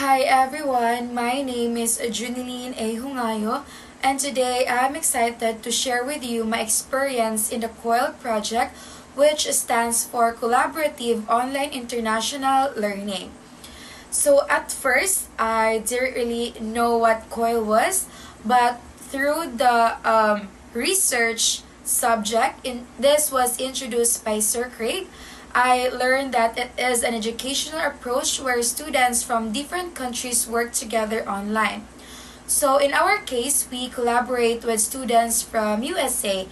Hi everyone, my name is Juneline A. Hungayo, and today I'm excited to share with you my experience in the Coil project, which stands for Collaborative Online International Learning. So at first, I didn't really know what Coil was, but through the research subject, this was introduced by Sir Craig. I learned that it is an educational approach where students from different countries work together online. So in our case, we collaborate with students from USA,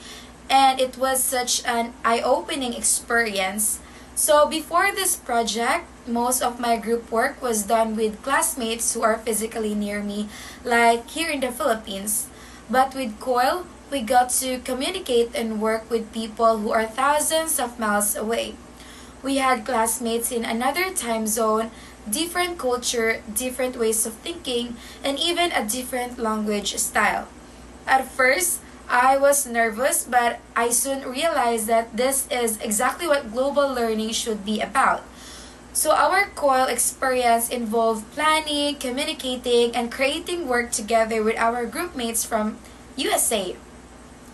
and it was such an eye-opening experience. So before this project, most of my group work was done with classmates who are physically near me, like here in the Philippines. But with COIL, we got to communicate and work with people who are thousands of miles away. We had classmates in another time zone, different culture, different ways of thinking, and even a different language style. At first, I was nervous, but I soon realized that this is exactly what global learning should be about. So, our COIL experience involved planning, communicating, and creating work together with our groupmates from USA.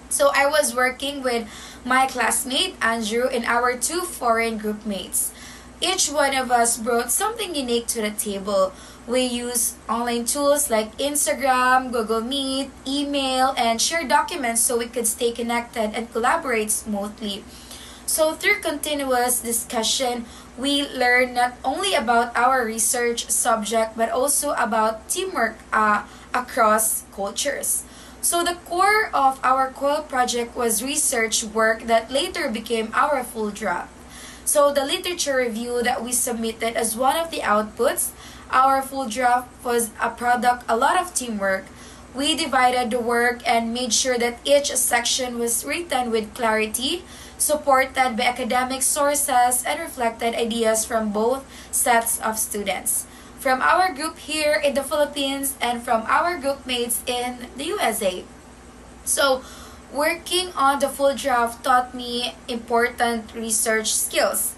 So I was working with my classmate Andrew and our two foreign group mates. Each one of us brought something unique to the table. We used online tools like Instagram, Google Meet, email, and share documents so we could stay connected and collaborate smoothly. So through continuous discussion, we learned not only about our research subject but also about teamwork across cultures. So the core of our COIL project was research work that later became our full draft. So the literature review that we submitted as one of the outputs, our full draft was a product, a lot of teamwork. We divided the work and made sure that each section was written with clarity, supported by academic sources, and reflected ideas from both sets of students. From our group here in the Philippines and from our group mates in the USA. So, working on the full draft taught me important research skills.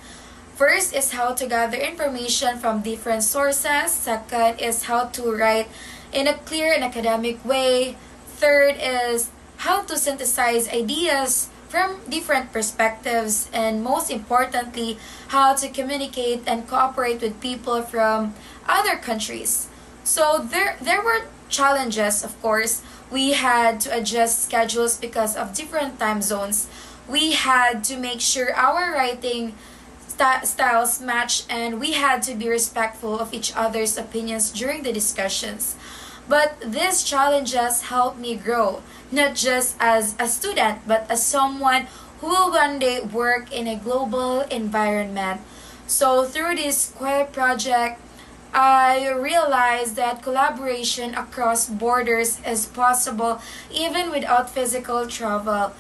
First is how to gather information from different sources. Second is how to write in a clear and academic way. Third is how to synthesize ideas from different perspectives, and most importantly, how to communicate and cooperate with people from other countries. So there were challenges, of course. We had to adjust schedules because of different time zones. We had to make sure our writing styles match, and we had to be respectful of each other's opinions during the discussions. But these challenges helped me grow, not just as a student, but as someone who will one day work in a global environment. So through this Coil project, I realized that collaboration across borders is possible even without physical travel.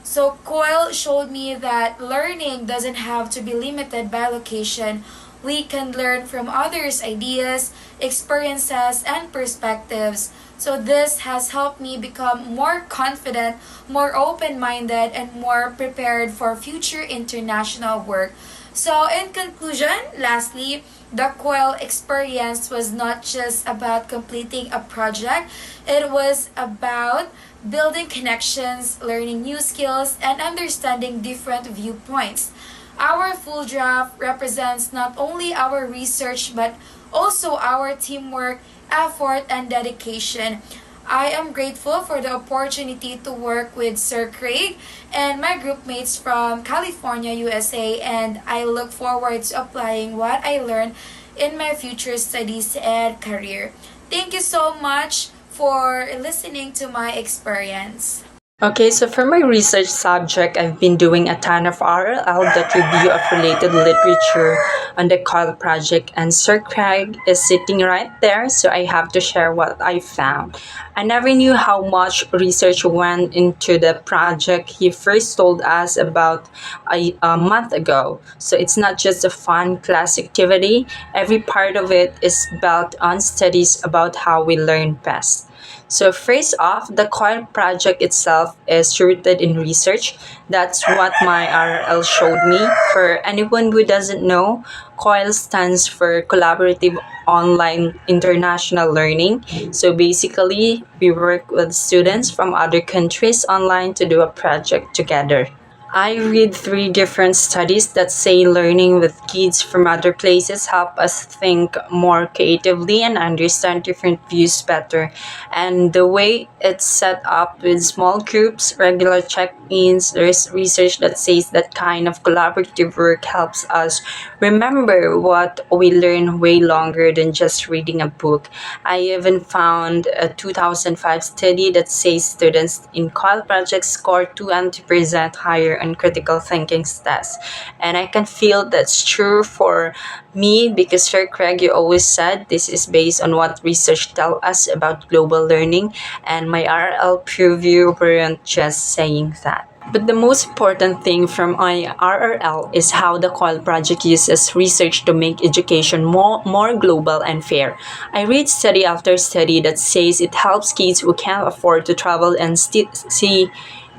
So COIL showed me that learning doesn't have to be limited by location. We can learn from others' ideas, experiences, and perspectives. So this has helped me become more confident, more open-minded, and more prepared for future international work. So in conclusion, lastly, the COIL experience was not just about completing a project, it was about building connections, learning new skills, and understanding different viewpoints. Our full draft represents not only our research but also our teamwork, effort, and dedication. I am grateful for the opportunity to work with Sir Craig and my groupmates from California, USA, and I look forward to applying what I learned in my future studies and career. Thank you so much for listening to my experience. Okay, so for my research subject, I've been doing a ton of RLL.review of related literature on the Coil project, and Sir Craig is sitting right there, so I have to share what I found. I never knew how much research went into the project he first told us about a month ago. So it's not just a fun class activity, every part of it is built on studies about how we learn best. So first off, the Coil project itself is rooted in research. That's what my RL showed me. For anyone who doesn't know, Coil stands for Collaborative Online International Learning. So basically, we work with students from other countries online to do a project together. I read three different studies that say learning with kids from other places help us think more creatively and understand different views better. And the way it's set up with small groups, regular check-ins, there's research that says that kind of collaborative work helps us remember what we learn way longer than just reading a book. I even found a 2005 study that says students in COIL projects score 20% higher on critical thinking tests. And I can feel that's true for me because Sir Craig, you always said this is based on what research tell us about global learning, and my RL preview weren't just saying that. But the most important thing from my RRL is how the COIL project uses research to make education more global and fair. I read study after study that says it helps kids who can't afford to travel and see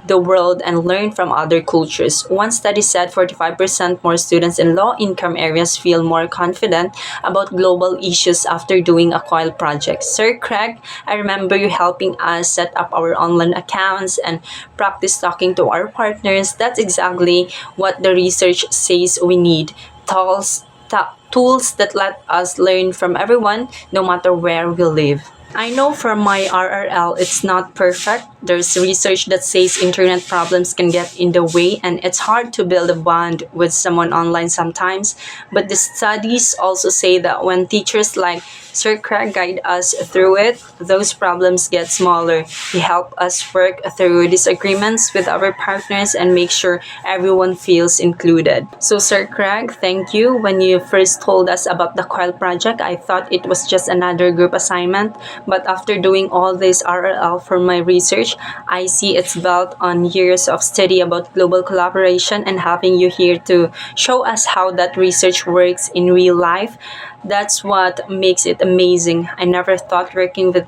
the world and learn from other cultures. One study said 45% more students in low-income areas feel more confident about global issues after doing a COIL project. Sir Craig, I remember you helping us set up our online accounts and practice talking to our partners. That's exactly what the research says we need. Tools that let us learn from everyone, no matter where we live. I know from my RRL it's not perfect. There's research that says internet problems can get in the way and it's hard to build a bond with someone online sometimes. But the studies also say that when teachers like Sir Craig guide us through it, those problems get smaller. They help us work through disagreements with our partners and make sure everyone feels included. So Sir Craig, thank you. When you first told us about the Coil project, I thought it was just another group assignment. But after doing all this RLL for my research, I see it's built on years of study about global collaboration, and having you here to show us how that research works in real life, that's what makes it amazing. I never thought working with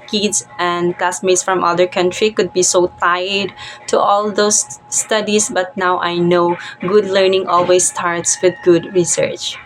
kids and classmates from other country could be so tied to all those studies, but now I know good learning always starts with good research.